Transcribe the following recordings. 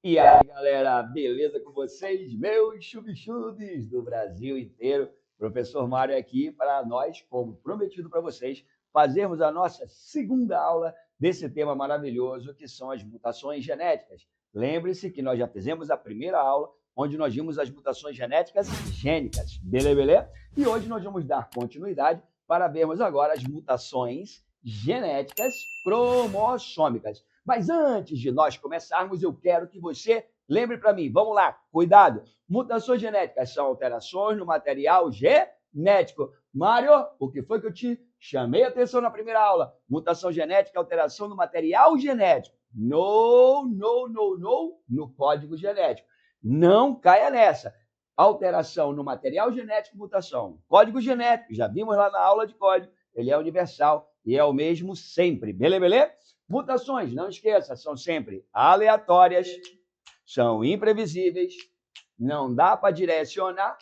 E aí, galera, beleza com vocês? Meus chubichubis do Brasil inteiro. Professor Mário aqui para nós, como prometido para vocês, fazermos a nossa segunda aula desse tema maravilhoso que são as mutações genéticas. Lembre-se que nós já fizemos a primeira aula, onde nós vimos as mutações genéticas gênicas, beleza? E hoje nós vamos dar continuidade para vermos agora as mutações genéticas cromossômicas. Mas antes de nós começarmos, eu quero que você lembre para mim. Vamos lá, cuidado. Mutações genéticas são alterações no material genético. Mário, o que foi que eu te chamei a atenção na primeira aula? Mutação genética, alteração no material genético. No código genético. Não caia nessa. Alteração no material genético, mutação. Código genético, já vimos lá na aula de código. Ele é universal e é o mesmo sempre. Beleza? Mutações, não esqueça, são sempre aleatórias, são imprevisíveis, não dá para direcionar,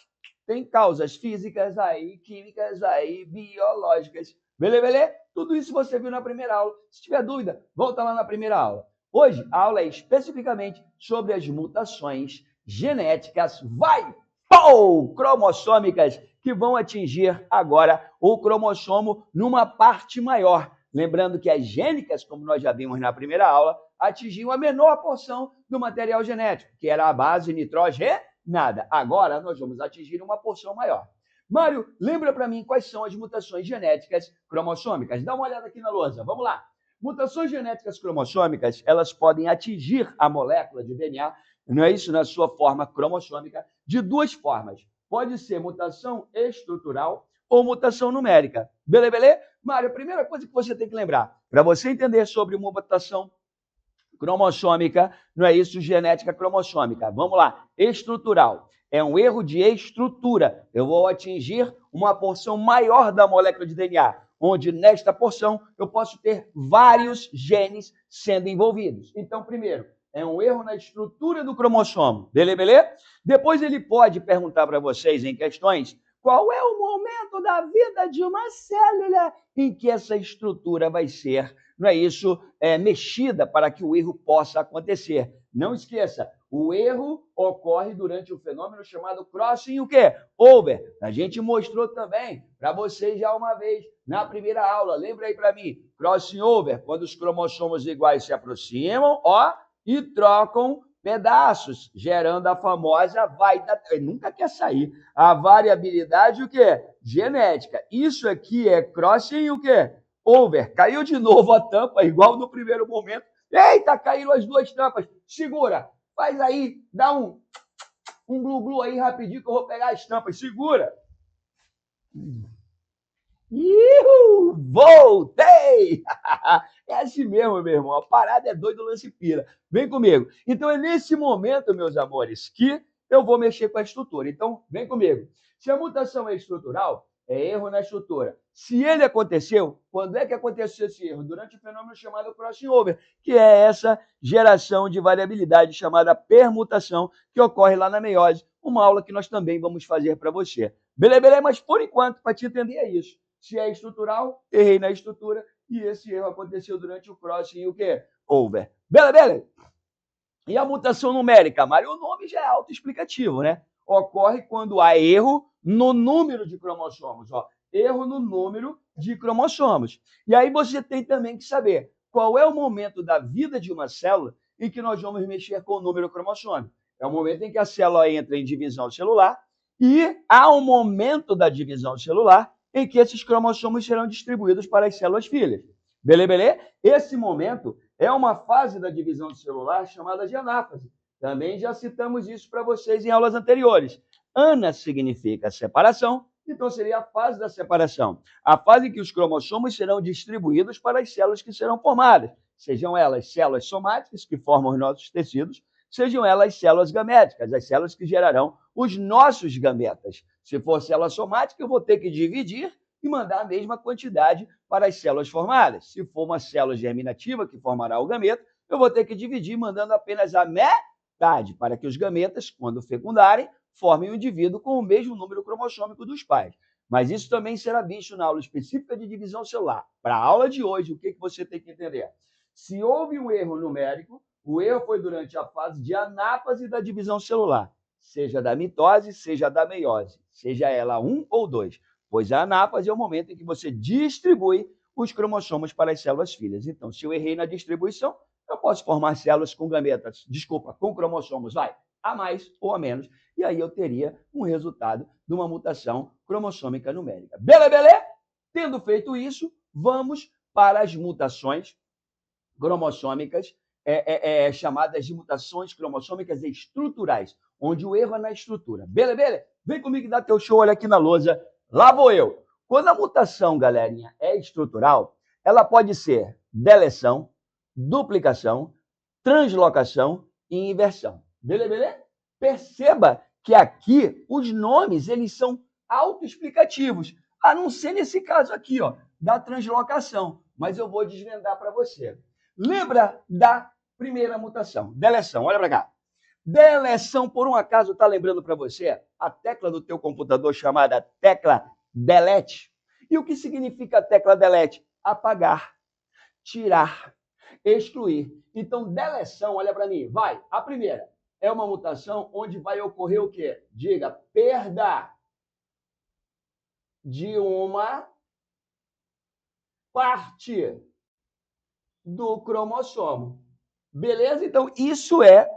tem causas físicas aí, químicas aí, biológicas. Beleza? Tudo isso você viu na primeira aula. Se tiver dúvida, volta lá na primeira aula. Hoje, a aula é especificamente sobre as mutações genéticas, cromossômicas, que vão atingir agora o cromossomo numa parte maior. Lembrando que as gênicas, como nós já vimos na primeira aula, atingiam a menor porção do material genético, que era a base nitrogenada. Agora nós vamos atingir uma porção maior. Mário, lembra para mim quais são as mutações genéticas cromossômicas? Dá uma olhada aqui na lousa. Vamos lá. Mutações genéticas cromossômicas, elas podem atingir a molécula de DNA, não é isso, na sua forma cromossômica, de duas formas. Pode ser mutação estrutural ou mutação numérica. Beleza? Mário, a primeira coisa que você tem que lembrar, para você entender sobre uma mutação cromossômica, não é isso, genética cromossômica. Vamos lá, estrutural. É um erro de estrutura. Eu vou atingir uma porção maior da molécula de DNA, onde nesta porção eu posso ter vários genes sendo envolvidos. Então, primeiro, é um erro na estrutura do cromossomo. Beleza? Depois ele pode perguntar para vocês em questões qual é o momento da vida de uma célula em que essa estrutura vai ser, não é isso, mexida para que o erro possa acontecer. Não esqueça, o erro ocorre durante o fenômeno chamado crossing o quê? Over. A gente mostrou também para vocês já uma vez na primeira aula. Lembra aí para mim? Crossing over, quando os cromossomos iguais se aproximam, e trocam pedaços, gerando a famosa nunca quer sair, a variabilidade o quê? Genética. Isso aqui é crossing o quê? Over. Caiu de novo a tampa, igual no primeiro momento. Eita, caíram as duas tampas. Segura. Faz aí, dá um glu-glu aí rapidinho que eu vou pegar as tampas. Segura. Ihu, voltei! É assim mesmo, meu irmão. A parada é doido, lance pira. Vem comigo. Então, é nesse momento, meus amores, que eu vou mexer com a estrutura. Então, vem comigo. Se a mutação é estrutural, é erro na estrutura. Se ele aconteceu, quando é que aconteceu esse erro? Durante o fenômeno chamado crossing over, que é essa geração de variabilidade chamada permutação, que ocorre lá na meiose, uma aula que nós também vamos fazer para você. Beleza? Mas, por enquanto, para te entender é isso. Se é estrutural, errei na estrutura e esse erro aconteceu durante o crossing e o quê? Over. Beleza? E a mutação numérica, Mário? O nome já é autoexplicativo, né? Ocorre quando há erro no número de cromossomos. Erro no número de cromossomos. E aí você tem também que saber qual é o momento da vida de uma célula em que nós vamos mexer com o número cromossômico. É o momento em que a célula entra em divisão celular e há um momento da divisão celular em que esses cromossomos serão distribuídos para as células filhas. Beleza? Esse momento é uma fase da divisão celular chamada de anáfase. Também já citamos isso para vocês em aulas anteriores. Ana significa separação, então seria a fase da separação. A fase em que os cromossomos serão distribuídos para as células que serão formadas, sejam elas células somáticas, que formam os nossos tecidos, sejam elas células gaméticas, as células que gerarão os nossos gametas. Se for célula somática, eu vou ter que dividir e mandar a mesma quantidade para as células formadas. Se for uma célula germinativa que formará o gameta, eu vou ter que dividir mandando apenas a metade para que os gametas, quando fecundarem, formem um indivíduo com o mesmo número cromossômico dos pais. Mas isso também será visto na aula específica de divisão celular. Para a aula de hoje, o que você tem que entender? Se houve um erro numérico, O erro foi durante a fase de anáfase da divisão celular, seja da mitose, seja da meiose, seja ela 1 ou 2, pois a anáfase é o momento em que você distribui os cromossomos para as células filhas. Então, se eu errei na distribuição, eu posso formar células com gametas, com cromossomos, a mais ou a menos, e aí eu teria um resultado de uma mutação cromossômica numérica. Beleza? Tendo feito isso, vamos para as mutações cromossômicas, chamadas de mutações cromossômicas estruturais, onde o erro é na estrutura. Beleza? Vem comigo e dá teu show, olha aqui na lousa. Lá vou eu. Quando a mutação, galerinha, é estrutural, ela pode ser deleção, duplicação, translocação e inversão. Beleza? Perceba que aqui os nomes eles são autoexplicativos, a não ser nesse caso aqui, ó, da translocação, mas eu vou desvendar para você. Lembra da primeira mutação, deleção, olha para cá. Deleção, por um acaso, está lembrando para você a tecla do teu computador chamada tecla delete? E o que significa a tecla delete? Apagar, tirar, excluir. Então, deleção, olha para mim, vai. A primeira é uma mutação onde vai ocorrer o quê? Diga, perda de uma parte do cromossomo. Beleza? Então, isso é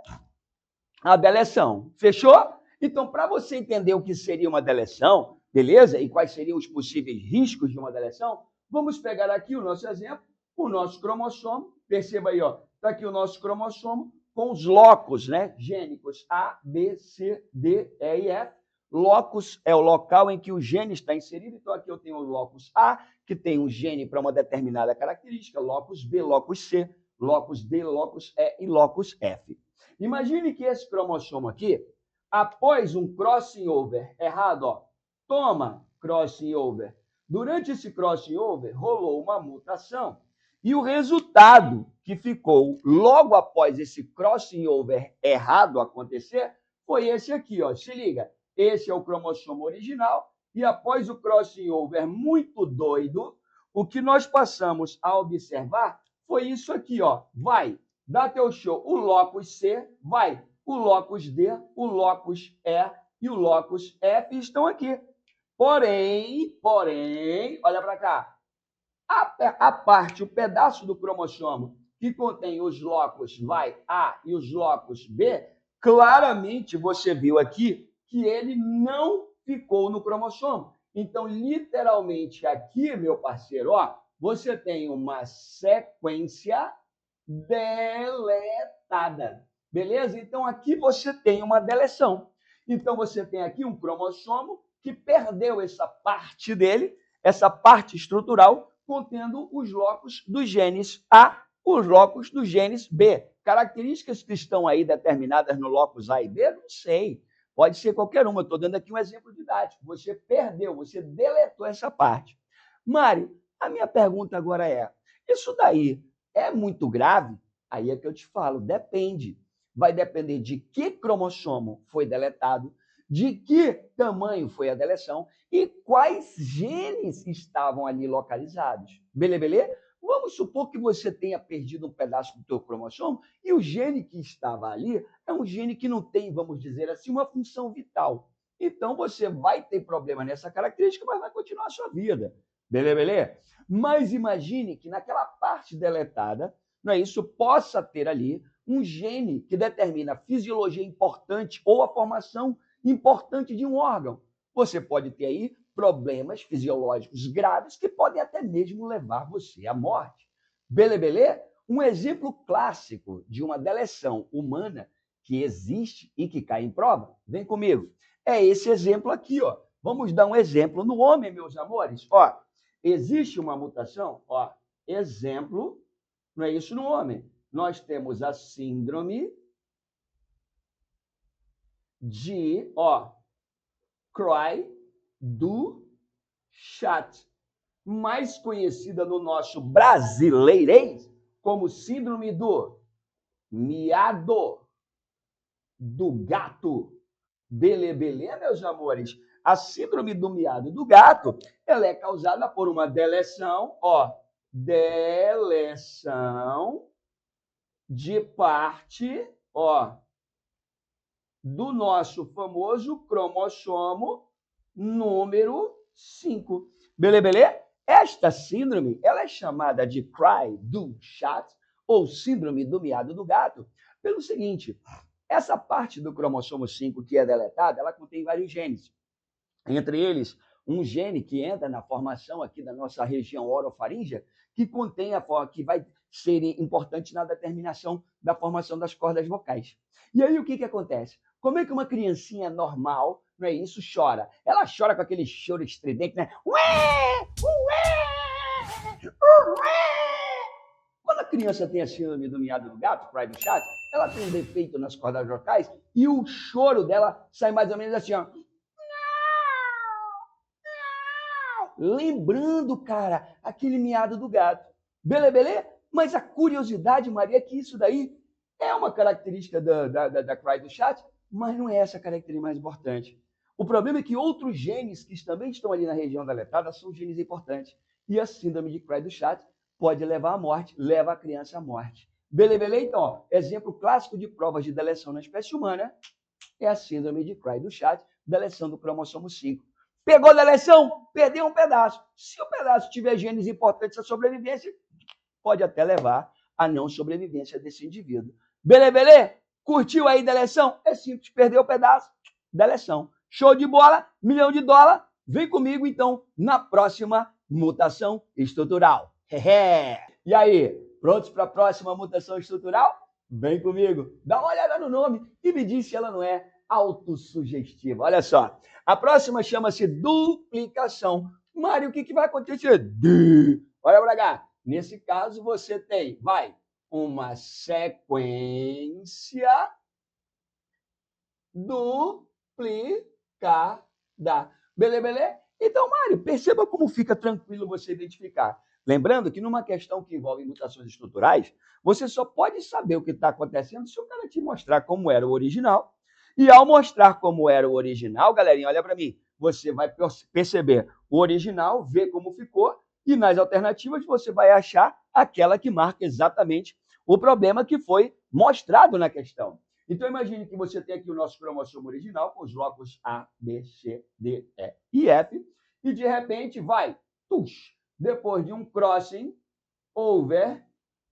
a deleção. Fechou? Então, para você entender o que seria uma deleção, beleza? E quais seriam os possíveis riscos de uma deleção, vamos pegar aqui o nosso exemplo, o nosso cromossomo. Perceba aí, ó, está aqui o nosso cromossomo com os locos, né? Gênicos A, B, C, D, E e F. Locus é o local em que o gene está inserido. Então, aqui eu tenho o locus A, que tem um gene para uma determinada característica, locus B, locus C, locus D, locus E e locus F. Imagine que esse cromossomo aqui, após um crossing over errado, ó, toma crossing over. Durante esse crossing over, rolou uma mutação. E o resultado que ficou logo após esse crossing over errado acontecer foi esse aqui, ó. Se liga, esse é o cromossomo original e após o crossing over muito doido, o que nós passamos a observar foi isso aqui, ó. Vai, dá teu show. O locus C, vai. O locus D, o locus E e o locus F estão aqui. Porém, olha para cá. A parte, o pedaço do cromossomo que contém os locus A e os locus B, claramente você viu aqui que ele não ficou no cromossomo. Então, literalmente aqui, meu parceiro, ó, você tem uma sequência deletada. Beleza? Então, aqui você tem uma deleção. Então, você tem aqui um cromossomo que perdeu essa parte dele, essa parte estrutural, contendo os locos dos genes A, os locos dos genes B. Características que estão aí determinadas no locus A e B, não sei. Pode ser qualquer uma. Eu estou dando aqui um exemplo didático. Você perdeu, você deletou essa parte. Mário, a minha pergunta agora é, isso daí é muito grave? Aí é que eu te falo, depende. Vai depender de que cromossomo foi deletado, de que tamanho foi a deleção e quais genes estavam ali localizados. Beleza? Vamos supor que você tenha perdido um pedaço do teu cromossomo e o gene que estava ali é um gene que não tem, vamos dizer assim, uma função vital. Então, você vai ter problema nessa característica, mas vai continuar a sua vida. Beleza? Mas imagine que naquela parte deletada, não é isso, possa ter ali um gene que determina a fisiologia importante ou a formação importante de um órgão. Você pode ter aí problemas fisiológicos graves que podem até mesmo levar você à morte. Beleza? Um exemplo clássico de uma deleção humana que existe e que cai em prova, vem comigo, é esse exemplo aqui, ó. Vamos dar um exemplo no homem, meus amores. Ó, existe uma mutação, ó, exemplo, não é isso no homem. Nós temos a síndrome de, ó, Cry do Chat, mais conhecida no nosso brasileirês como síndrome do miado do gato. Beleza, meus amores? A síndrome do miado do gato, ela é causada por uma deleção, ó, deleção de parte, ó, do nosso famoso cromossomo número 5. Beleza? Esta síndrome, ela é chamada de Cry-du-Chat, ou síndrome do miado do gato, pelo seguinte: essa parte do cromossomo 5 que é deletada, ela contém vários genes. Entre eles, um gene que entra na formação aqui da nossa região orofaríngea, que contém que vai ser importante na determinação da formação das cordas vocais. E aí o que acontece? Como é que uma criancinha normal, não é isso, chora? Ela chora com aquele choro estridente, né? Ué! Ué! Ué! Quando a criança tem a síndrome do miado do gato, cry do chat, ela tem um defeito nas cordas vocais e o choro dela sai mais ou menos assim, ó. Lembrando, cara, aquele miado do gato. Beleza? Mas a curiosidade, Maria, é que isso daí é uma característica da Cry do Chat, mas não é essa a característica mais importante. O problema é que outros genes que também estão ali na região deletada são genes importantes. E a síndrome de Cry do Chat pode levar à morte, leva a criança à morte. Beleza? Então, ó, exemplo clássico de provas de deleção na espécie humana é a síndrome de Cry do Chat, deleção do cromossomo 5. Pegou da eleição, perdeu um pedaço. Se o pedaço tiver genes importantes à sobrevivência, pode até levar à não sobrevivência desse indivíduo. Beleza? Curtiu aí da eleição? É simples, perdeu o pedaço da eleição. Show de bola, $1.000.000. Vem comigo, então, na próxima mutação estrutural. E aí, prontos para a próxima mutação estrutural? Vem comigo, dá uma olhada no nome e me diz se ela não é autossugestiva. Olha só, a próxima chama-se duplicação. Mário, o que vai acontecer? Olha para cá. Nesse caso, você tem, uma sequência duplicada. Beleza? Então, Mário, perceba como fica tranquilo você identificar. Lembrando que numa questão que envolve mutações estruturais, você só pode saber o que está acontecendo se o cara te mostrar como era o original. E ao mostrar como era o original, galerinha, olha para mim, você vai perceber o original, ver como ficou, e nas alternativas você vai achar aquela que marca exatamente o problema que foi mostrado na questão. Então, imagine que você tem aqui o nosso cromossomo original, com os blocos A, B, C, D, E e F, e de repente depois de um crossing over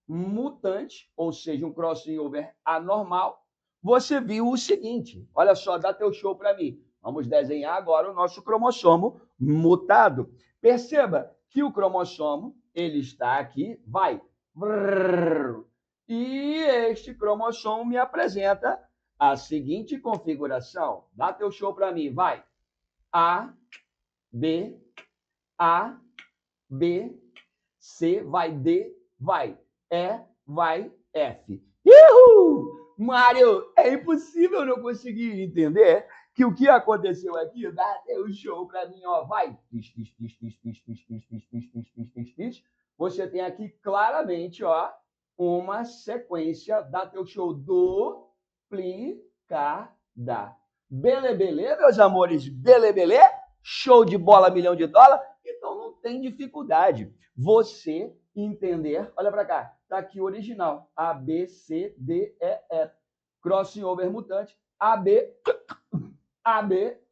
mutante, ou seja, um crossing over anormal, você viu o seguinte, olha só, dá teu show para mim. Vamos desenhar agora o nosso cromossomo mutado. Perceba que o cromossomo, ele está aqui, e este cromossomo me apresenta a seguinte configuração. Dá teu show para mim, A, B, A, B, C, D, E, F. Uhul! Mário, é impossível não conseguir entender que o que aconteceu aqui, dá teu show para mim, ó, Você tem aqui claramente, ó, uma sequência, dá teu show duplicada. Beleza, meus amores? Beleza? Show de bola, $1.000.000? Então não tem dificuldade. Você entender, olha para cá, tá aqui o original, A, B, C, D, E, F. Crossing over mutante, A, B,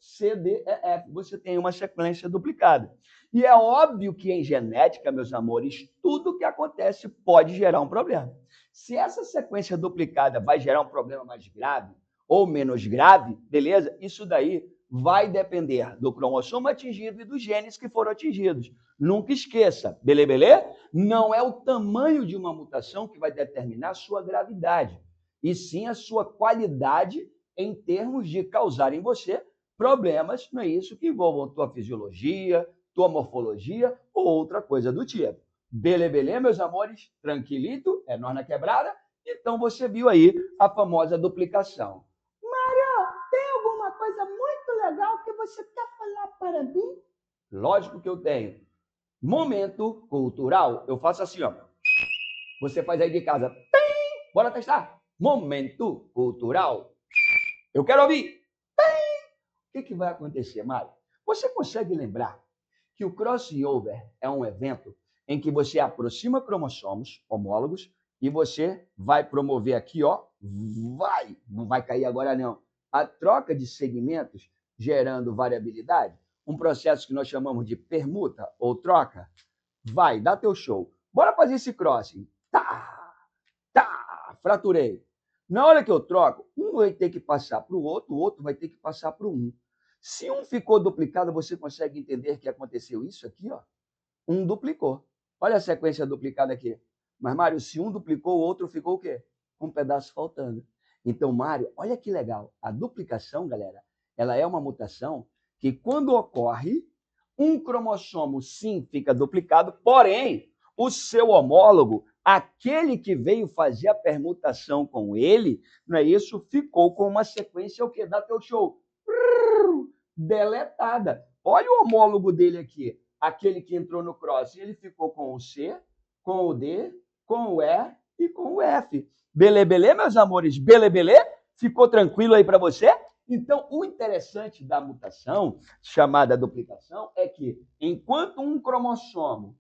C, D, E, F. Você tem uma sequência duplicada. E é óbvio que em genética, meus amores, tudo que acontece pode gerar um problema. Se essa sequência duplicada vai gerar um problema mais grave ou menos grave, beleza? Isso daí vai depender do cromossomo atingido e dos genes que foram atingidos. Nunca esqueça, beleza? Não é o tamanho de uma mutação que vai determinar a sua gravidade, e sim a sua qualidade em termos de causar em você problemas, não é isso, que envolvam tua fisiologia, tua morfologia ou outra coisa do tipo. Beleza, meus amores? Tranquilito? É nós na quebrada? Então você viu aí a famosa duplicação. Mário, tem alguma coisa muito legal que você quer falar para mim? Lógico que eu tenho. Momento cultural. Eu faço assim, ó. Você faz aí de casa. Tem! Bora testar. Momento cultural. Eu quero ouvir. Tem! O que vai acontecer, Mário? Você consegue lembrar que o crossover é um evento em que você aproxima cromossomos homólogos e você vai promover aqui, ó, não vai cair agora não, a troca de segmentos gerando variabilidade, um processo que nós chamamos de permuta ou troca, vai, dá teu show. Bora fazer esse crossing. Fraturei. Na hora que eu troco, um vai ter que passar para o outro vai ter que passar para o um. Se um ficou duplicado, você consegue entender que aconteceu isso aqui, ó? Um duplicou. Olha a sequência duplicada aqui. Mas, Mário, se um duplicou, o outro ficou o quê? Um pedaço faltando. Então, Mário, olha que legal. A duplicação, galera, ela é uma mutação que, quando ocorre, um cromossomo, sim, fica duplicado, porém, o seu homólogo, aquele que veio fazer a permutação com ele, não é isso? Ficou com uma sequência, o que? Dá teu show. Deletada. Olha o homólogo dele aqui. Aquele que entrou no cross, ele ficou com o C, com o D, com o E e com o F. Belê, meus amores? Belê? Ficou tranquilo aí para você? Então, o interessante da mutação, chamada duplicação, é que enquanto um cromossomo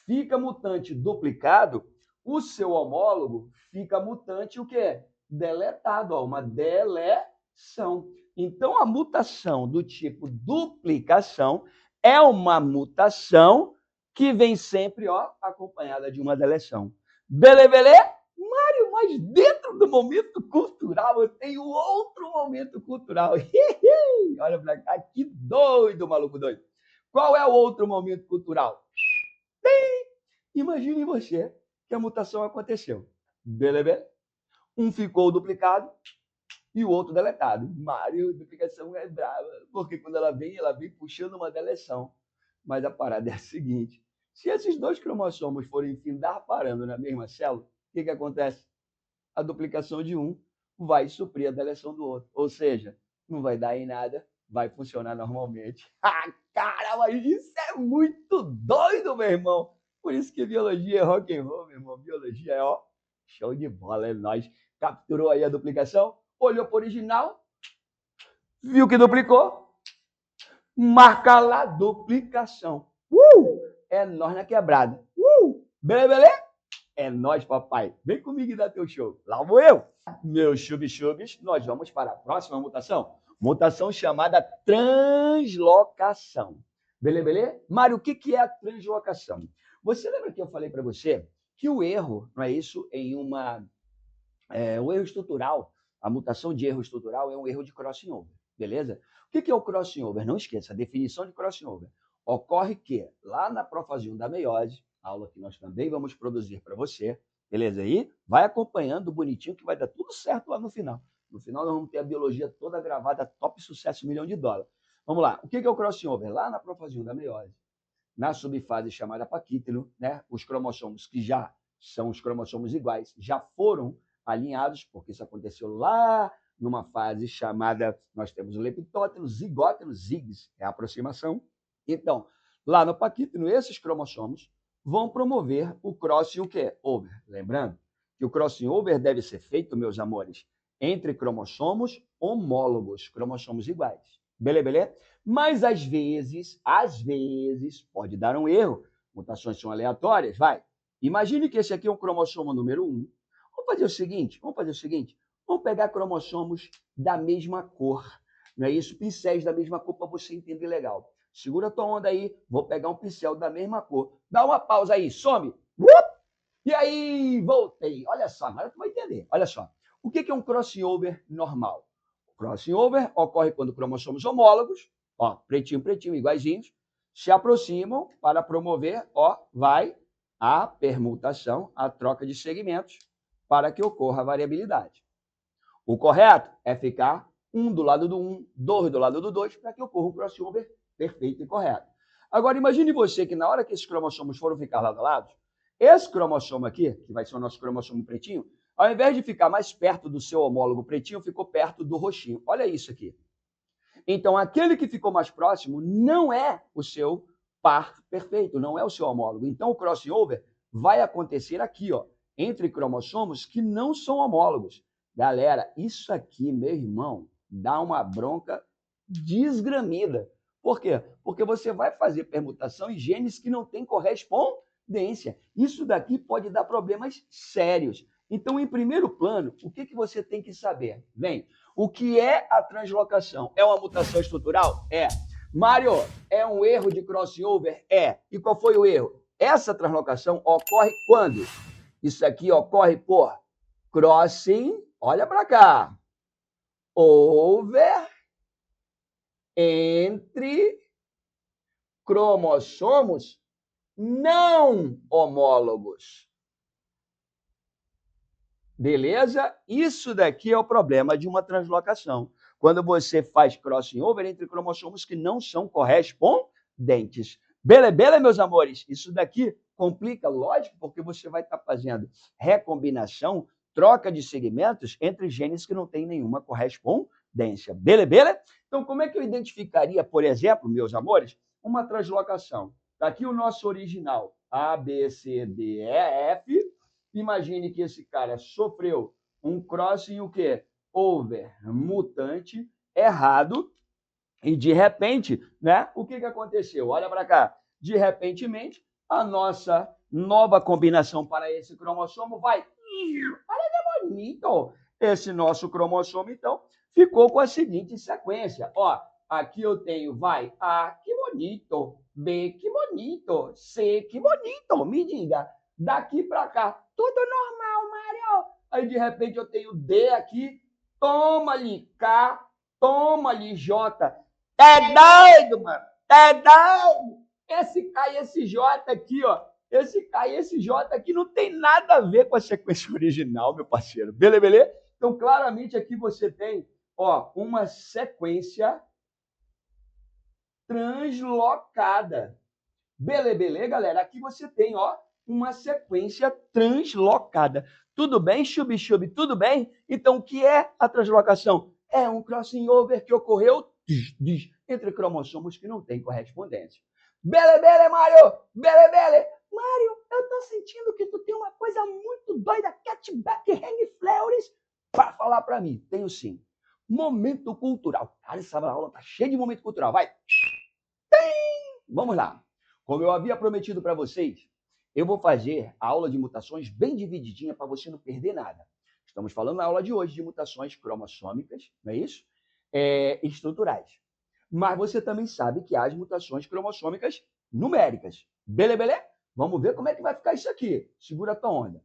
fica mutante duplicado, o seu homólogo fica mutante o quê? Deletado, ó, uma deleção. Então, a mutação do tipo duplicação é uma mutação que vem sempre, ó, acompanhada de uma deleção. Belê? Mário, mas dentro do momento cultural eu tenho outro momento cultural. Olha pra cá, que doido, maluco doido. Qual é o outro momento cultural? Imagine você que a mutação aconteceu. Beleza? Um ficou duplicado e o outro deletado. Mário, duplicação é brava, porque quando ela vem puxando uma deleção. Mas a parada é a seguinte: se esses dois cromossomos forem findar parando na mesma célula, o que acontece? A duplicação de um vai suprir a deleção do outro. Ou seja, não vai dar em nada, vai funcionar normalmente. Ah, cara, mas isso é muito doido, meu irmão. Por isso que biologia é rock and roll, meu irmão. Biologia é, ó, show de bola, é nóis. Capturou aí a duplicação, olhou para o original, viu que duplicou, marca lá duplicação. É nós na quebrada. Beleza? É nós, papai. Vem comigo e dá teu show. Lá vou eu. Meus chubis, nós vamos para a próxima mutação. Mutação chamada translocação. Beleza? Mário, o que é a translocação? Você lembra que eu falei para você que o erro, não é isso, o erro estrutural, a mutação de erro estrutural é um erro de crossing over, beleza? O que é o crossing over? Não esqueça, a definição de crossing over. Ocorre que, lá na profase 1 da meiose, aula que nós também vamos produzir para você, beleza? Aí vai acompanhando bonitinho que vai dar tudo certo lá no final. No final nós vamos ter a biologia toda gravada, top sucesso, $1 milhão. Vamos lá, o que é o crossing over? Lá na profase 1 da meiose, na subfase chamada paquítilo, né? Os cromossomos que já são os cromossomos iguais, já foram alinhados, porque isso aconteceu lá numa fase chamada, nós temos o leptóteno, zigóteno, zigs, é a aproximação. Então, lá no paquíteno, esses cromossomos vão promover o crossing o quê? Over. Lembrando que o crossing over deve ser feito, meus amores, entre cromossomos homólogos, cromossomos iguais. Beleza? Mas às vezes, pode dar um erro. Mutações são aleatórias, vai. Imagine que esse aqui é o cromossomo número 1. Vamos fazer o seguinte, vamos pegar cromossomos da mesma cor, não é isso? Pincéis da mesma cor para você entender legal. Segura a tua onda aí, vou pegar um pincel da mesma cor. Dá uma pausa aí, some. E aí, voltei. Olha só, agora tu vai entender. Olha só, o que é um crossover normal? O crossover ocorre quando cromossomos homólogos, ó, pretinho, iguaizinhos, se aproximam para promover, ó, vai a permutação, a troca de segmentos, para que ocorra a variabilidade. O correto é ficar um do lado do 1, 2 do lado do 2, para que ocorra um crossover perfeito e correto. Agora, imagine você que na hora que esses cromossomos foram ficar lado a lado, esse cromossomo aqui, que vai ser o nosso cromossomo pretinho, ao invés de ficar mais perto do seu homólogo pretinho, ficou perto do roxinho. Olha isso aqui. Então, aquele que ficou mais próximo não é o seu par perfeito, não é o seu homólogo. Então, o crossover vai acontecer aqui, ó, entre cromossomos que não são homólogos. Galera, isso aqui, meu irmão, dá uma bronca desgramida. Por quê? Porque você vai fazer permutação em genes que não têm correspondência. correspondência. Isso daqui pode dar problemas sérios. Então, em primeiro plano, o que você tem que saber? Bem, o que é a translocação? É uma mutação estrutural? É. Mário, é um erro de crossover? É. E qual foi o erro? Essa translocação ocorre quando? Isso aqui ocorre por crossing, olha para cá, over entre cromossomos não homólogos. Beleza? Isso daqui é o problema de uma translocação. Quando você faz crossing over entre cromossomos que não são correspondentes. Beleza, meus amores? Isso daqui complica, lógico, porque você vai estar fazendo recombinação, troca de segmentos entre genes que não têm nenhuma correspondência. Beleza? Então, como é que eu identificaria, por exemplo, meus amores, uma translocação? Está aqui o nosso original, A, B, C, D, E, F. Imagine que esse cara sofreu um crossing o quê? Over mutante errado e de repente, né? O que aconteceu? Olha para cá. De repentemente, a nossa nova combinação para esse cromossomo vai. Olha que bonito! Esse nosso cromossomo, então, ficou com a seguinte sequência. Ó, aqui eu tenho, vai, A, que bonito. B, que bonito. C, que bonito. Me diga, daqui para cá, tudo normal, Mário. Aí, de repente, eu tenho D aqui. Toma-lhe K, toma-lhe J. É doido, mano. É doido. Esse K e esse J aqui, ó. Esse K e esse J aqui não tem nada a ver com a sequência original, meu parceiro. Beleza? Então, claramente aqui você tem, ó, uma sequência translocada. Beleza, galera? Aqui você tem, ó, uma sequência translocada. Tudo bem, Chubi? Tudo bem? Então, o que é a translocação? É um crossing over que ocorreu entre cromossomos que não têm correspondência. Beleza, Mário? Beleza? Mário, eu tô sentindo que tu tem uma coisa muito doida, catback hang flowers, para falar para mim. Tenho sim. Momento cultural. Cara, essa aula tá cheia de momento cultural. Vai. Vamos lá. Como eu havia prometido para vocês, eu vou fazer a aula de mutações bem divididinha para você não perder nada. Estamos falando na aula de hoje de mutações cromossômicas, não é isso? Estruturais. Mas você também sabe que há as mutações cromossômicas numéricas. Beleza? Vamos ver como é que vai ficar isso aqui. Segura a tua onda.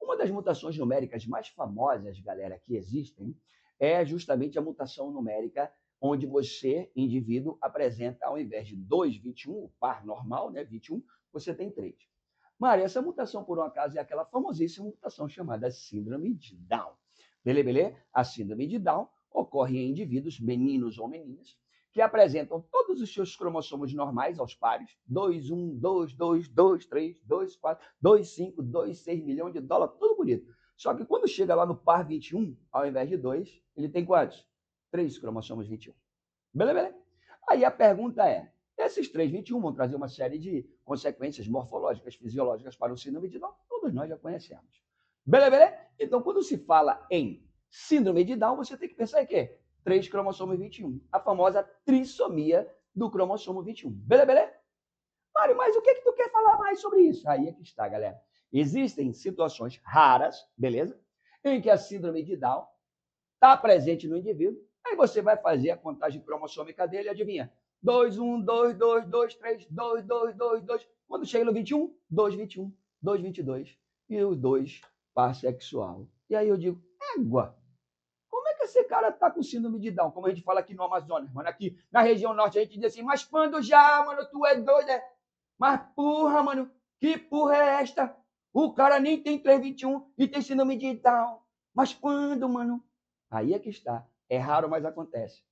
Uma das mutações numéricas mais famosas, galera, que existem, é justamente a mutação numérica onde você, indivíduo, apresenta, ao invés de 2, 21, o par normal, né, 21, você tem 3. Mário, essa mutação, por um acaso, é aquela famosíssima mutação chamada síndrome de Down. Beleza? A síndrome de Down ocorre em indivíduos, meninos ou meninas, que apresentam todos os seus cromossomos normais aos pares, 2, 1, 2, 2, 2, 3, 2, 4, 2, 5, 2, 6 milhões de dólares, tudo bonito. Só que quando chega lá no par 21, ao invés de 2, ele tem quantos? 3 cromossomos 21. Beleza? Aí a pergunta é, esses 3, 21 vão trazer uma série de consequências morfológicas, fisiológicas para o síndrome de Down, todos nós já conhecemos. Beleza? Então, quando se fala em síndrome de Down, você tem que pensar em quê? 3 cromossomos 21, a famosa trissomia do cromossomo 21. Beleza? Mário, mas o que tu quer falar mais sobre isso? Aí é que está, galera. Existem situações raras, beleza? Em que a síndrome de Down está presente no indivíduo. Aí você vai fazer a contagem cromossômica dele, adivinha? 2, 1, 2, 2, 2, 3, 2, 2, 2, 2. Quando chega no 21, 2, 21, 2, 22. E os 2, par sexual. E aí eu digo, égua, como é que esse cara tá com síndrome de Down? Como a gente fala aqui no Amazonas, mano. Aqui na região norte a gente diz assim, mas quando já, mano, tu é doido, é? Mas porra, mano, que porra é esta? O cara nem tem 321 e tem síndrome de Down. Mas quando, mano? Aí é que está. É raro, mas acontece.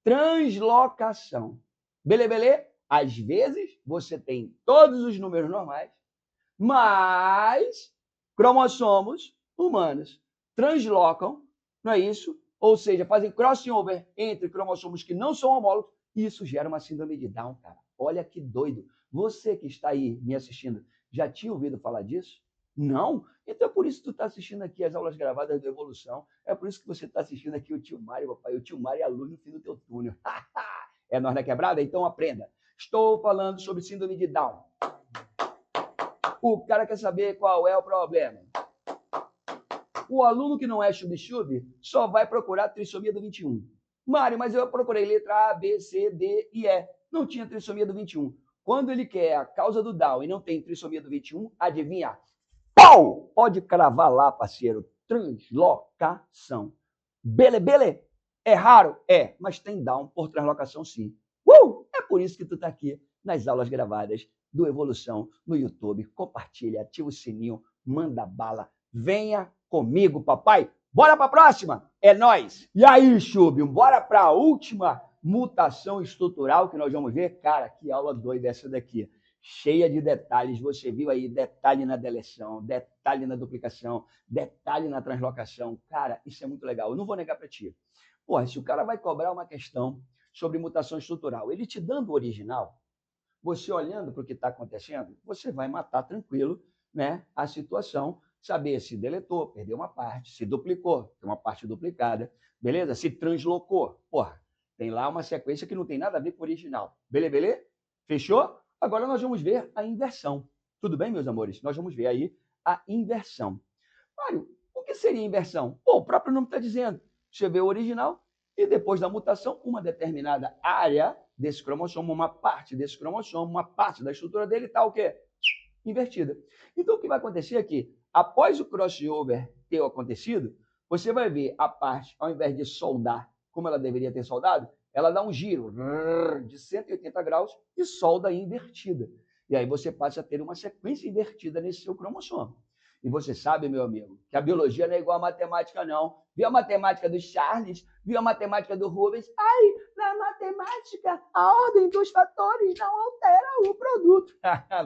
Translocação. Beleza? Às vezes, você tem todos os números normais, mas cromossomos humanos translocam, não é isso? Ou seja, fazem crossover entre cromossomos que não são homólogos e isso gera uma síndrome de Down, cara. Olha que doido. Você que está aí me assistindo, já tinha ouvido falar disso? Não? Então é por isso que tu está assistindo aqui as aulas gravadas do Evolução. É por isso que você está assistindo aqui o tio Mário, papai. O tio Mário é a luz no fim do teu túnel. É nós na quebrada? Então aprenda. Estou falando sobre síndrome de Down. O cara quer saber qual é o problema. O aluno que não é chub-chub só vai procurar trissomia do 21. Mário, mas eu procurei letra A, B, C, D e E. Não tinha trissomia do 21. Quando ele quer a causa do Down e não tem trissomia do 21, adivinha? Pau! Pode cravar lá, parceiro. Translocação. Bele, bele? É raro? É, mas tem Down por translocação sim. É por isso que tu tá aqui nas aulas gravadas do Evolução no YouTube. Compartilha, ativa o sininho, manda bala. Venha comigo, papai. Bora para a próxima? É nóis! E aí, Chub, bora para a última mutação estrutural que nós vamos ver? Cara, que aula doida essa daqui. Cheia de detalhes. Você viu aí detalhe na deleção, detalhe na duplicação, detalhe na translocação. Cara, isso é muito legal. Eu não vou negar para ti. Porra, se o cara vai cobrar uma questão sobre mutação estrutural, ele te dando o original, você olhando para o que está acontecendo, você vai matar tranquilo, né, a situação, saber se deletou, perdeu uma parte, se duplicou, tem uma parte duplicada, beleza? Se translocou, porra, tem lá uma sequência que não tem nada a ver com o original. Beleza? Fechou? Agora nós vamos ver a inversão. Tudo bem, meus amores? Nós vamos ver aí a inversão. Mário, o que seria inversão? Pô, o próprio nome está dizendo. Você vê o original e depois da mutação, uma determinada área desse cromossomo, uma parte desse cromossomo, uma parte da estrutura dele está o quê? Invertida. Então, o que vai acontecer aqui? Após o crossover ter acontecido, você vai ver a parte, ao invés de soldar como ela deveria ter soldado, ela dá um giro de 180 graus e solda invertida. E aí você passa a ter uma sequência invertida nesse seu cromossomo. E você sabe, meu amigo, que a biologia não é igual à matemática, não. Viu a matemática do Charles? Viu a matemática do Rubens? Ai, na matemática, a ordem dos fatores não altera o produto.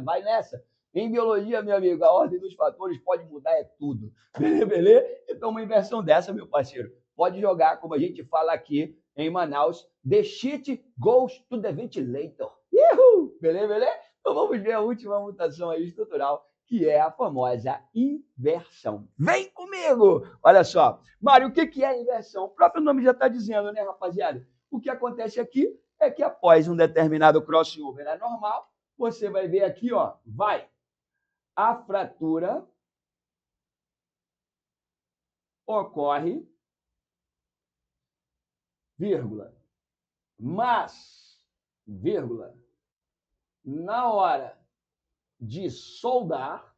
Vai nessa. Em biologia, meu amigo, a ordem dos fatores pode mudar, é tudo. Beleza? Então, uma inversão dessa, meu parceiro, pode jogar, como a gente fala aqui em Manaus, the shit goes to the ventilator. Uhul! Beleza? Então, vamos ver a última mutação aí estrutural, que é a famosa inversão. Vem comigo! Olha só. Mário, o que é inversão? O próprio nome já está dizendo, né, rapaziada? O que acontece aqui é que após um determinado crossover anormal, você vai ver aqui, ó, a fratura ocorre, vírgula, mas, vírgula, na hora de soldar,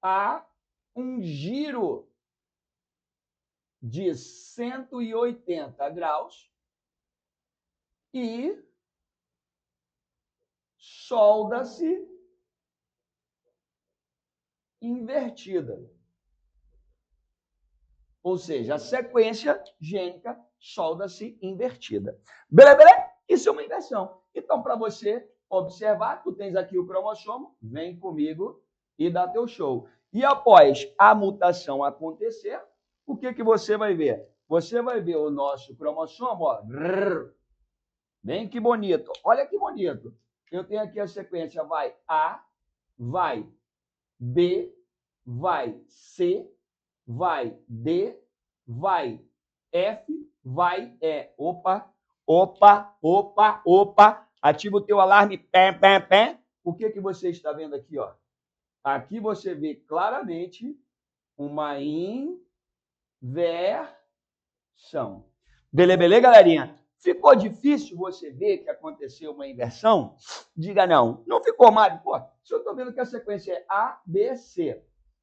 há um giro de 180 graus e solda-se invertida. Ou seja, a sequência gênica solda-se invertida. Beleza? Isso é uma inversão. Então, para você observar, tu tens aqui o cromossomo, vem comigo e dá teu show. E após a mutação acontecer, o que você vai ver? Você vai ver o nosso cromossomo, ó. Bem que bonito. Olha que bonito. Eu tenho aqui a sequência, vai A, vai B, vai C, vai D, vai F, vai E. Opa. Ativa o teu alarme. Pé, pé, pé. O que você está vendo aqui, ó? Aqui você vê claramente uma inversão. Beleza, galerinha? Ficou difícil você ver que aconteceu uma inversão? Diga não. Não ficou, Mário? Pô, se eu estou vendo que a sequência é A, B, C,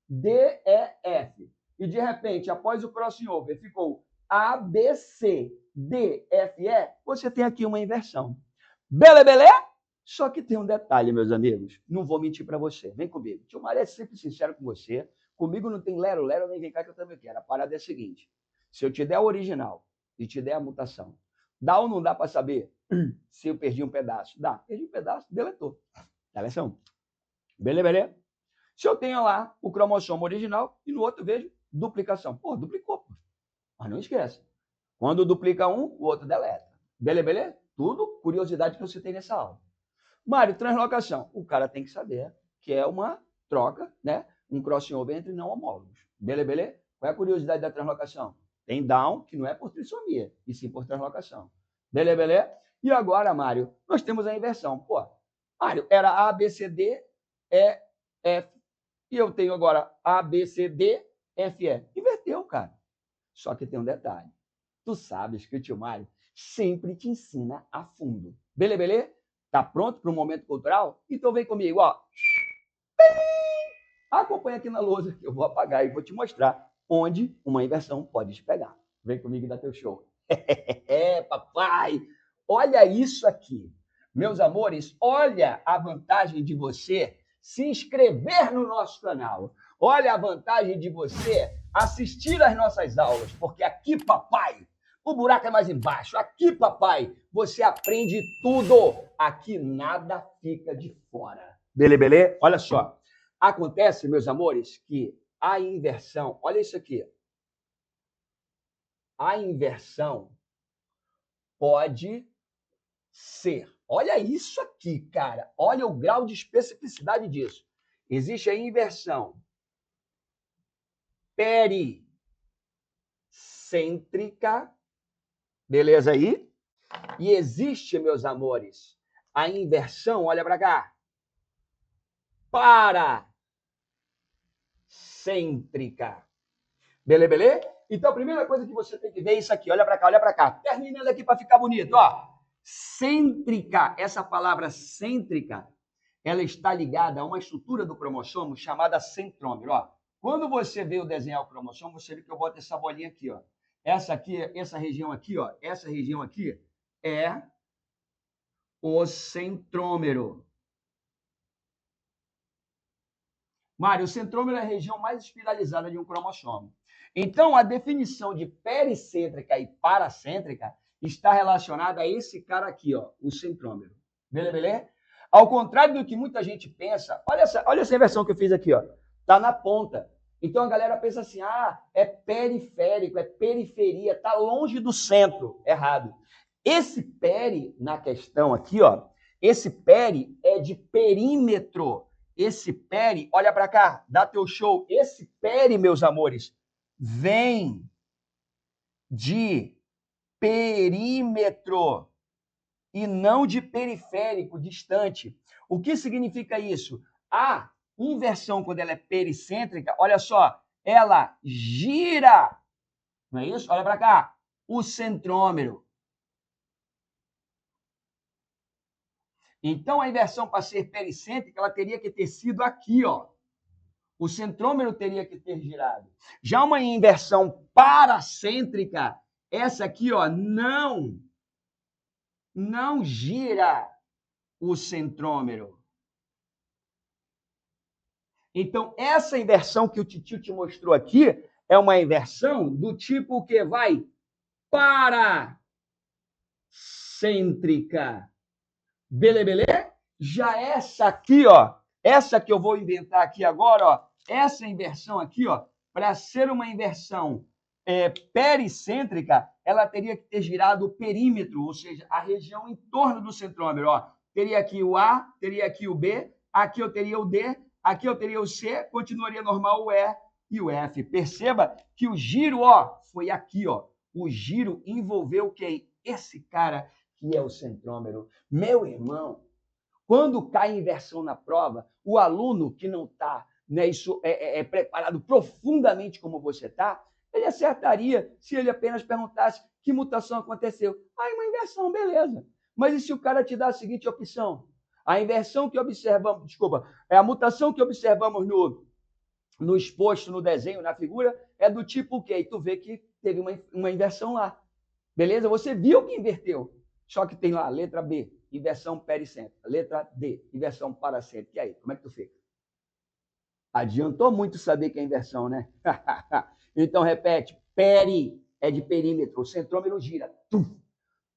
D, E, F, e de repente, após o crossover, ficou A, B, C, D, F, E, você tem aqui uma inversão. Beleza? Só que tem um detalhe, meus amigos. Não vou mentir para você. Vem comigo. Tio Mário é sempre sincero com você. Comigo não tem lero-lero, nem vem cá que eu também quero. A parada é a seguinte. Se eu te der o original e te der a mutação, dá ou não dá para saber se eu perdi um pedaço? Dá. Perdi um pedaço, deletou. Deleção. Beleza? Se eu tenho lá o cromossomo original e no outro vejo duplicação. Pô, duplicou. Pô. Mas não esquece. Quando duplica um, o outro deleta. Beleza? Tudo curiosidade que você tem nessa aula. Mário, translocação. O cara tem que saber que é uma troca, né? Um crossover entre não homólogos. Beleza? Qual é a curiosidade da translocação? Tem Down, que não é por trissomia, e sim por translocação. Beleza? E agora, Mário, nós temos a inversão. Pô, Mário, era A, B, C, D, E, F. E eu tenho agora A, B, C, D, F, E. Inverteu, cara. Só que tem um detalhe. Tu sabes que o tio Mário sempre te ensina a fundo. Beleza? Tá pronto para um momento cultural? Então vem comigo, ó. Acompanha aqui na lousa que eu vou apagar e vou te mostrar onde uma inversão pode te pegar. Vem comigo e dá teu show. É, papai! Olha isso aqui. Meus amores, olha a vantagem de você se inscrever no nosso canal. Olha a vantagem de você assistir às nossas aulas, porque aqui, papai, o buraco é mais embaixo. Aqui, papai, você aprende tudo. Aqui nada fica de fora. Beleza? Olha só. Acontece, meus amores, que a inversão, olha isso aqui. A inversão pode ser. Olha isso aqui, cara. Olha o grau de especificidade disso. Existe a inversão pericêntrica, beleza aí? E existe, meus amores, a inversão, olha para cá, paracêntrica. Beleza? Então, a primeira coisa que você tem que ver é isso aqui. Olha para cá, olha para cá. Terminando aqui para ficar bonito, ó. Cêntrica, essa palavra cêntrica, ela está ligada a uma estrutura do cromossomo chamada centrômero, ó. Quando você veio desenhar o cromossomo, você viu que eu boto essa bolinha aqui, ó. Essa aqui, essa região aqui, ó. Essa região aqui é o centrômero. Mário, o centrômero é a região mais espiralizada de um cromossomo. Então, a definição de pericêntrica e paracêntrica está relacionada a esse cara aqui, ó, o centrômero. Beleza? Ao contrário do que muita gente pensa, olha essa inversão que eu fiz aqui, ó. Tá na ponta. Então a galera pensa assim: ah, é periférico, é periferia, tá longe do centro. Errado. Esse peri na questão aqui, ó, esse peri é de perímetro. Esse peri, olha para cá, dá teu show. Esse peri, meus amores, vem de perímetro e não de periférico, distante. O que significa isso? A inversão, quando ela é pericêntrica, olha só, ela gira, não é isso? Olha para cá, o centrômero. Então, a inversão, para ser pericêntrica, ela teria que ter sido aqui, ó. O centrômero teria que ter girado. Já uma inversão paracêntrica, essa aqui, ó, não gira o centrômero. Então, essa inversão que o titio te mostrou aqui é uma inversão do tipo que vai paracêntrica. Beleza? Já essa aqui, ó, essa que eu vou inventar aqui agora, ó, essa inversão aqui, ó, para ser uma inversão pericêntrica, ela teria que ter girado o perímetro, ou seja, a região em torno do centrômero, ó. Teria aqui o A, teria aqui o B, aqui eu teria o D, aqui eu teria o C, continuaria normal o E e o F. Perceba que o giro, ó, foi aqui, ó. O giro envolveu quem? Esse cara que é o centrômero. Meu irmão, quando cai inversão na prova, o aluno que não está, né, preparado profundamente como você está, ele acertaria se ele apenas perguntasse que mutação aconteceu. Aí uma inversão, beleza. Mas e se o cara te dá a seguinte opção? A inversão que observamos, desculpa, a mutação que observamos no exposto, no desenho, na figura, é do tipo o quê? E tu vê que teve uma inversão lá. Beleza? Você viu que inverteu. Só que tem lá, letra B, inversão pericêntrica. Letra D, inversão paracêntrica. E aí, como é que tu fica? Adiantou muito saber que é inversão, né? Então, repete. Peri é de perímetro. O centrômero gira.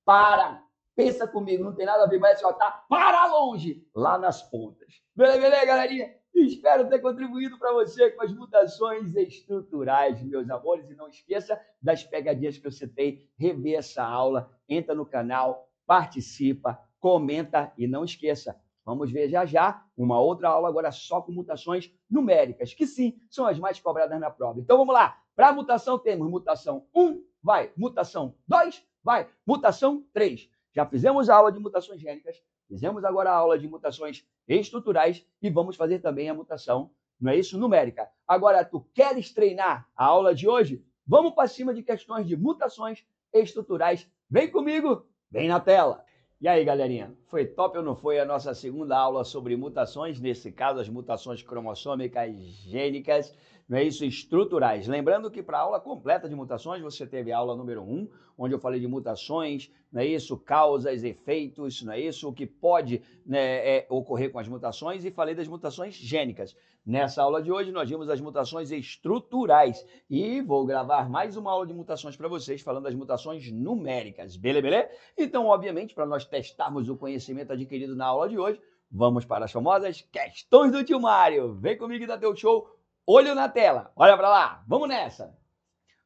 Para. Pensa comigo, não tem nada a ver, mas só tá para longe, lá nas pontas. Beleza, galerinha? Espero ter contribuído para você com as mutações estruturais, meus amores. E não esqueça das pegadinhas que eu citei. Rever essa aula, entra no canal, participa, comenta e não esqueça. Vamos ver já uma outra aula agora só com mutações numéricas, que sim, são as mais cobradas na prova. Então vamos lá. Para a mutação temos mutação 1, vai. Mutação 2, vai. Mutação 3. Já fizemos a aula de mutações gênicas, fizemos agora a aula de mutações estruturais e vamos fazer também a mutação, não é isso, numérica. Agora, tu queres treinar a aula de hoje? Vamos para cima de questões de mutações estruturais. Vem comigo, vem na tela. E aí, galerinha, foi top ou não foi a nossa segunda aula sobre mutações? Nesse caso, as mutações cromossômicas, gênicas, não é isso, estruturais. Lembrando que para a aula completa de mutações, você teve a aula número 1, onde eu falei de mutações, não é isso, causas, efeitos, não é isso, o que pode, né, ocorrer com as mutações, e falei das mutações gênicas. Nessa aula de hoje, nós vimos as mutações estruturais e vou gravar mais uma aula de mutações para vocês, falando das mutações numéricas, beleza? Então, obviamente, para nós testarmos o conhecimento adquirido na aula de hoje, vamos para as famosas questões do tio Mário. Vem comigo e dá teu show, olho na tela, olha para lá, vamos nessa!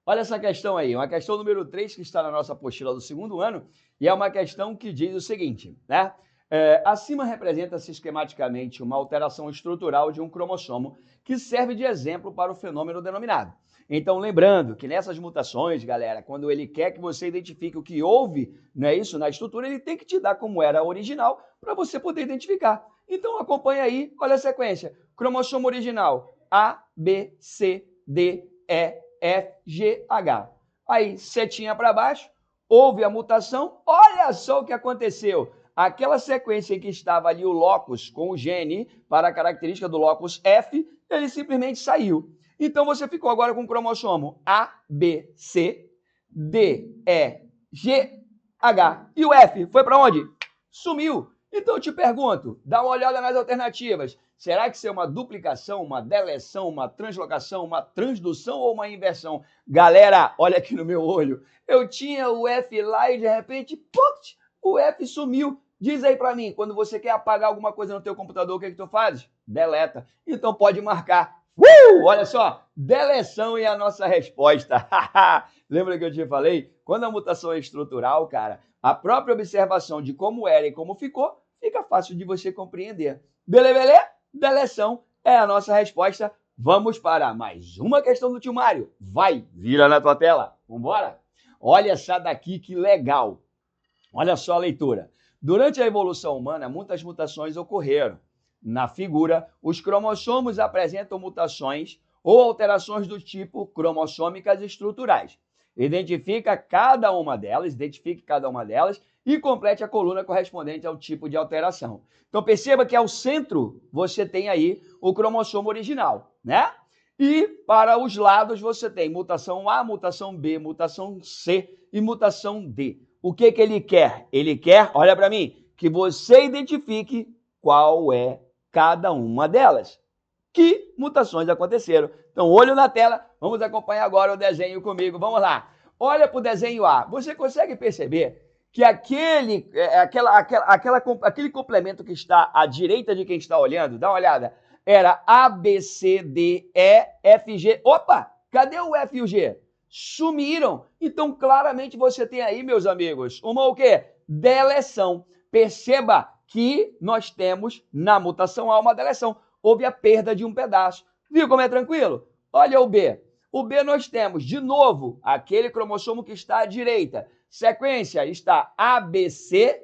Olha essa questão aí, uma questão número 3 que está na nossa apostila do segundo ano, e é uma questão que diz o seguinte, né? Acima representa-se esquematicamente uma alteração estrutural de um cromossomo que serve de exemplo para o fenômeno denominado. Então, lembrando que nessas mutações, galera, quando ele quer que você identifique o que houve, não é isso, na estrutura, ele tem que te dar como era a original para você poder identificar. Então, acompanha aí, olha a sequência. Cromossomo original, A, B, C, D, E, F, G, H. Aí, setinha para baixo, houve a mutação, olha só o que aconteceu. Aquela sequência em que estava ali o locus com o gene para a característica do locus F, ele simplesmente saiu. Então, você ficou agora com o cromossomo A, B, C, D, E, G, H. E o F foi para onde? Sumiu. Então, eu te pergunto, dá uma olhada nas alternativas. Será que isso é uma duplicação, uma deleção, uma translocação, uma transdução ou uma inversão? Galera, olha aqui no meu olho. Eu tinha o F lá e, de repente, putz, o F sumiu. Diz aí para mim, quando você quer apagar alguma coisa no teu computador, o que tu fazes? Deleta. Então pode marcar. Olha só, deleção é a nossa resposta. Lembra que eu te falei? Quando a mutação é estrutural, cara, a própria observação de como era e como ficou, fica fácil de você compreender. Beleza? Deleção é a nossa resposta. Vamos para mais uma questão do tio Mário. Vai, vira na tua tela. Vambora? Olha essa daqui que legal. Olha só a leitura. Durante a evolução humana, muitas mutações ocorreram. Na figura, os cromossomos apresentam mutações ou alterações do tipo cromossômicas estruturais. Identifique cada uma delas e complete a coluna correspondente ao tipo de alteração. Então perceba que ao centro você tem aí o cromossomo original, né? E para os lados você tem mutação A, mutação B, mutação C e mutação D. O que ele quer? Ele quer, olha para mim, que você identifique qual é cada uma delas. Que mutações aconteceram? Então, olho na tela, vamos acompanhar agora o desenho comigo. Vamos lá. Olha para o desenho A. Você consegue perceber que aquele complemento que está à direita de quem está olhando, dá uma olhada, era A, B, C, D, E, F, G. Opa, cadê o F e o G? Sumiram. Então, claramente, você tem aí, meus amigos, uma o quê? Deleção. Perceba que nós temos na mutação A uma deleção. Houve a perda de um pedaço. Viu como é tranquilo? Olha o B. O B nós temos, de novo, aquele cromossomo que está à direita. Sequência está ABC,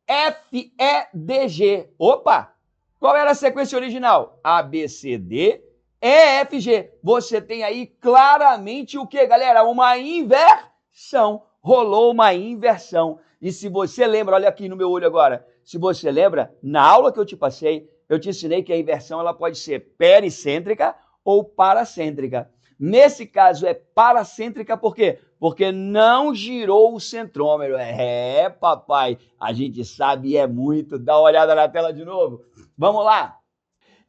FEDG. Opa! Qual era a sequência original? ABCD, EFG. Você tem aí claramente o que, galera? Uma inversão. Rolou uma inversão. E se você lembra, olha aqui no meu olho agora, se você lembra, na aula que eu te passei, eu te ensinei que a inversão ela pode ser pericêntrica ou paracêntrica. Nesse caso é paracêntrica por quê? Porque não girou o centrômero. Papai, a gente sabe e é muito. Dá uma olhada na tela de novo. Vamos lá.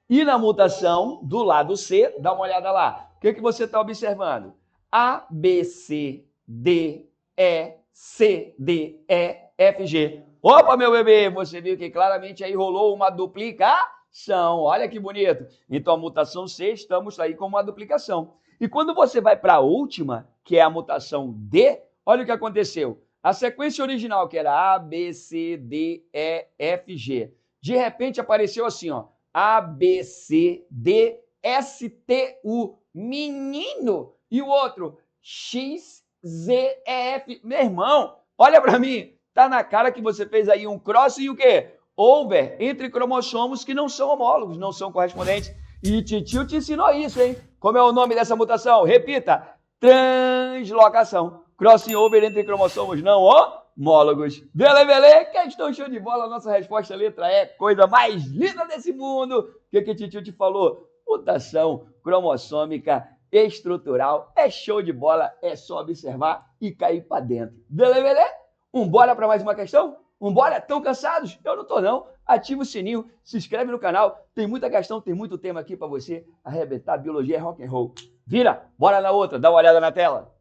E na mutação do lado C, dá uma olhada lá. O que você está observando? A, B, C, D, E, C, D, E, F, G. Opa, meu bebê, você viu que claramente aí rolou uma duplicação. Olha que bonito. Então, a mutação C, estamos aí com uma duplicação. E quando você vai para a última, que é a mutação D, olha o que aconteceu. A sequência original, que era A, B, C, D, E, F, G, de repente apareceu assim, ó, A, B, C, D, S, T, U, menino, e o outro, X, Z, E, F. Meu irmão, olha para mim, Tá na cara que você fez aí um cross e o quê? Over entre cromossomos que não são homólogos, não são correspondentes. E titio te ensinou isso, hein? Como é o nome dessa mutação? Repita. Translocação. Crossover entre cromossomos não homólogos. Beleza? Questão show de bola. Nossa resposta letra E. Coisa mais linda desse mundo. O que titio te falou? Mutação cromossômica estrutural. É show de bola. É só observar e cair para dentro. Beleza? Bora para mais uma questão? Vambora? Estão cansados? Eu não tô não. Ativa o sininho, se inscreve no canal. Tem muita questão, tem muito tema aqui para você arrebentar. Biologia é rock and roll. Vira, bora na outra, dá uma olhada na tela.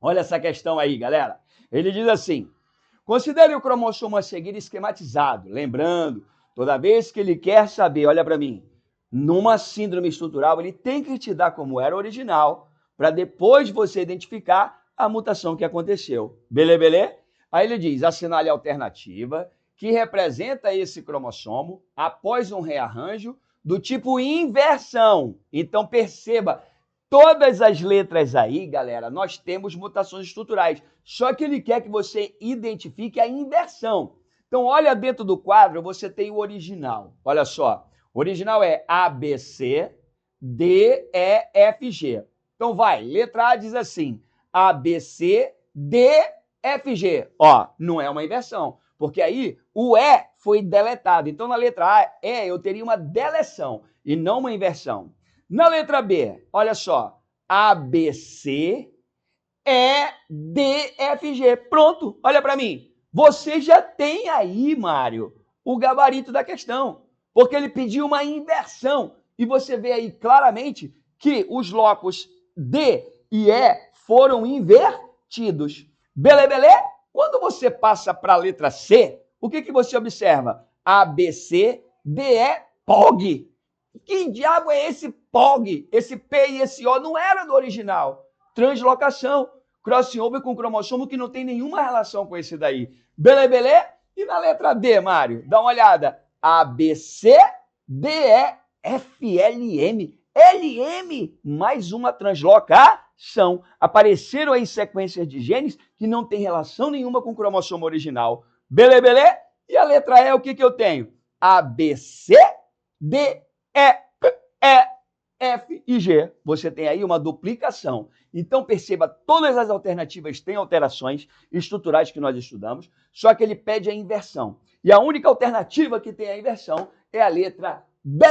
Olha essa questão aí, galera. Ele diz assim: considere o cromossomo a seguir esquematizado. Lembrando, toda vez que ele quer saber, olha para mim, numa síndrome estrutural, ele tem que te dar como era original, para depois você identificar a mutação que aconteceu. Beleza? Aí ele diz, assinale a alternativa que representa esse cromossomo após um rearranjo do tipo inversão. Então, perceba, todas as letras aí, galera, nós temos mutações estruturais. Só que ele quer que você identifique a inversão. Então, olha dentro do quadro, você tem o original. Olha só, o original é ABC, D, E, F, G. Então, vai, letra A diz assim, ABC, D, FG, ó, não é uma inversão, porque aí o E foi deletado. Então, na letra A, eu teria uma deleção e não uma inversão. Na letra B, olha só, ABC, EDFG. Pronto, olha para mim. Você já tem aí, Mário, o gabarito da questão, porque ele pediu uma inversão. E você vê aí claramente que os blocos D e E foram invertidos. Beleza? Quando você passa para a letra C, o que você observa? A, B, C, D, E, POG. Que diabo é esse POG? Esse P e esse O não era do original. Translocação. Crossover com cromossomo que não tem nenhuma relação com esse daí. Beleza? E na letra D, Mário? Dá uma olhada. A, B, C, D, E, F, L, M. LM, mais uma translocação. Apareceram aí sequências de genes que não tem relação nenhuma com o cromossomo original. Beleza? E a letra E, o que eu tenho? A, B, C, D, E, F e G. Você tem aí uma duplicação. Então, perceba, todas as alternativas têm alterações estruturais que nós estudamos, só que ele pede a inversão. E a única alternativa que tem a inversão é a letra B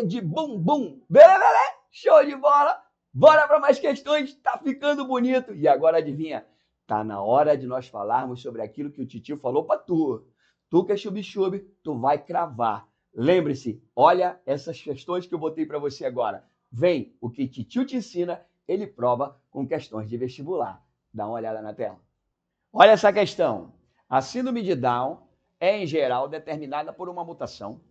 de bumbum. Beleza? Show de bola. Bora para mais questões. Tá ficando bonito. E agora adivinha? Tá na hora de nós falarmos sobre aquilo que o titio falou para tu. Tu que é chubi-chubi, tu vai cravar. Lembre-se, olha essas questões que eu botei para você agora. Vem, o que titio te ensina, ele prova com questões de vestibular. Dá uma olhada na tela. Olha essa questão. A síndrome de Down é, em geral, determinada por uma mutação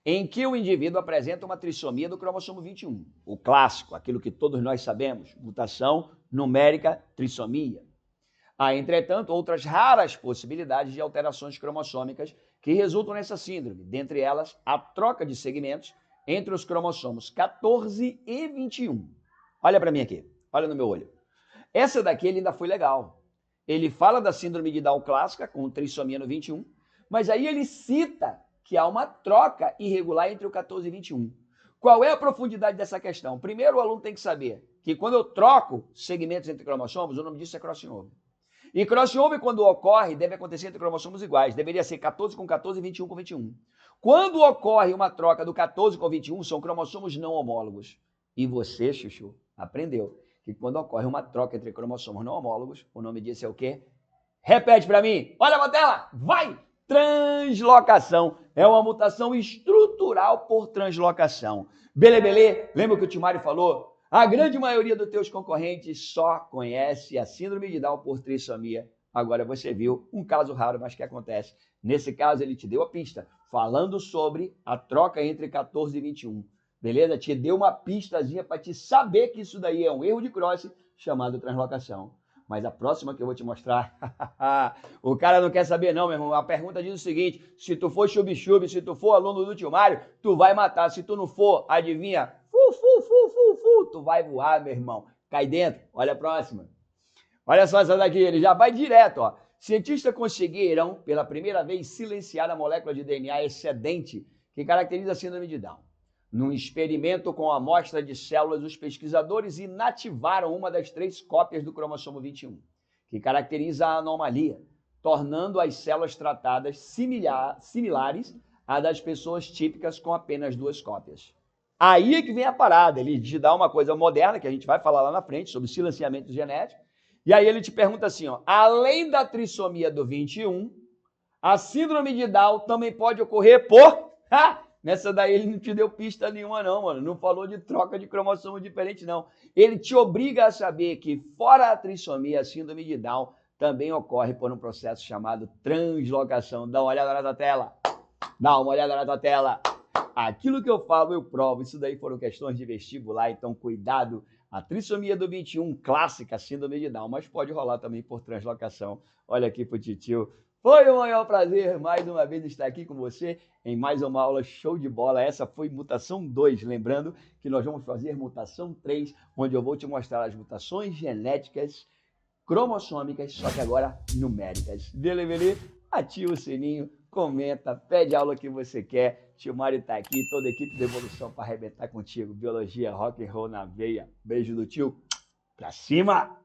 em que o indivíduo apresenta uma trissomia do cromossomo 21. O clássico, aquilo que todos nós sabemos, mutação numérica, trissomia. Há, entretanto, outras raras possibilidades de alterações cromossômicas que resultam nessa síndrome, dentre elas a troca de segmentos entre os cromossomos 14 e 21. Olha para mim aqui, olha no meu olho. Essa daqui ele ainda foi legal. Ele fala da síndrome de Down clássica, com trissomia no 21, mas aí ele cita que há uma troca irregular entre o 14 e 21. Qual é a profundidade dessa questão? Primeiro, o aluno tem que saber que quando eu troco segmentos entre cromossomos, o nome disso é crossover. E crossover, quando ocorre, deve acontecer entre cromossomos iguais. Deveria ser 14 com 14 e 21 com 21. Quando ocorre uma troca do 14 com 21, são cromossomos não homólogos. E você, Chuchu, aprendeu que quando ocorre uma troca entre cromossomos não homólogos, o nome disso é o quê? Repete para mim. Olha a tela. Vai! Translocação. É uma mutação estrutural por translocação. Beleza? Lembra o que o Timário falou? A grande maioria dos teus concorrentes só conhece a síndrome de Down por trissomia. Agora você viu um caso raro, mas que acontece. Nesse caso, ele te deu a pista, falando sobre a troca entre 14 e 21. Beleza? Te deu uma pistazinha para te saber que isso daí é um erro de cross chamado translocação. Mas a próxima que eu vou te mostrar, o cara não quer saber não, meu irmão. A pergunta diz o seguinte, se tu for chubi-chubi, se tu for aluno do tio Mário, tu vai matar. Se tu não for, adivinha, tu vai voar, meu irmão. Cai dentro. Olha a próxima. Olha só essa daqui, ele já vai direto, ó. Cientistas conseguiram, pela primeira vez, silenciar a molécula de DNA excedente que caracteriza a síndrome de Down. Num experimento com amostra de células, os pesquisadores inativaram uma das 3 cópias do cromossomo 21, que caracteriza a anomalia, tornando as células tratadas similares à das pessoas típicas com apenas 2 cópias. Aí é que vem a parada, ele te dá uma coisa moderna, que a gente vai falar lá na frente, sobre silenciamento genético, e aí ele te pergunta assim, ó, além da trissomia do 21, a síndrome de Down também pode ocorrer por... Nessa daí ele não te deu pista nenhuma não, mano. Não falou de troca de cromossomo diferente, não. Ele te obriga a saber que, fora a trissomia, a síndrome de Down também ocorre por um processo chamado translocação. Dá uma olhada na tua tela. Dá uma olhada na tua tela. Aquilo que eu falo, eu provo. Isso daí foram questões de vestibular, então cuidado. A trissomia do 21, clássica, síndrome de Down, mas pode rolar também por translocação. Olha aqui pro titio. Foi um maior prazer, mais uma vez, estar aqui com você em mais uma aula show de bola. Essa foi mutação 2, lembrando que nós vamos fazer mutação 3, onde eu vou te mostrar as mutações genéticas, cromossômicas, só que agora numéricas. Beleza? Ativa o sininho, comenta, pede a aula que você quer. Tio Mário tá aqui, toda a equipe de evolução para arrebentar contigo. Biologia, rock and roll na veia. Beijo do tio, pra cima!